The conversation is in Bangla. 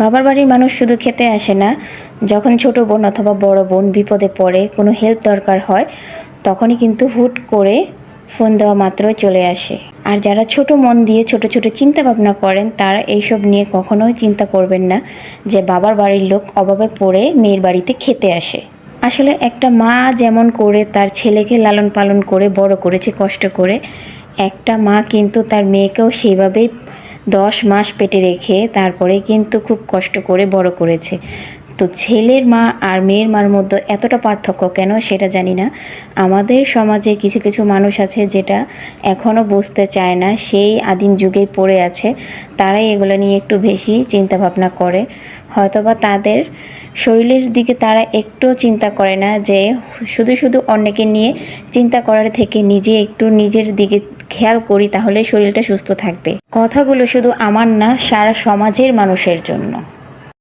বাবার বাড়ির মানুষ শুধু খেতে আসে না, যখন ছোট বোন অথবা বড় বোন বিপদে পড়ে কোনো হেল্প দরকার হয় তখনই কিন্তু হুট করে ফোন দেওয়া মাত্রই চলে আসে। আর যারা ছোট মন দিয়ে ছোট ছোট চিন্তা ভাবনা করেন তারা এইসব নিয়ে কখনোই চিন্তা করবেন না যে বাবার বাড়ির লোক অভাবে পড়ে মেয়ের বাড়িতে খেতে আসে। আসলে একটা মা যেমন করে তার ছেলেকে লালন পালন করে বড় করেছে কষ্ট করে, একটা মা কিন্তু তার মেয়েকেও সেইভাবেই 10 মাস পেটে রেখে তারপরে কিন্তু খুব কষ্ট করে বড় করেছে। তো ছেলের মা আর মেয়ের মার মধ্যে এতটা পার্থক্য কেন সেটা জানি না। আমাদের সমাজে কিছু কিছু মানুষ আছে যেটা এখনও বুঝতে চায় না, সেই আদিম যুগেই পড়ে আছে। তারাই এগুলো নিয়ে একটু বেশি চিন্তা ভাবনা করে। হয়তোবা তাদের শরীরের দিকে তারা একটু চিন্তা করে না, যে শুধু শুধু অন্যকে নিয়ে চিন্তা করার থেকে নিজে একটু নিজের দিকে খেয়াল করি তাহলে শরীরটা সুস্থ থাকবে। কথাগুলো শুধু আমার না, সারা সমাজের মানুষের জন্য।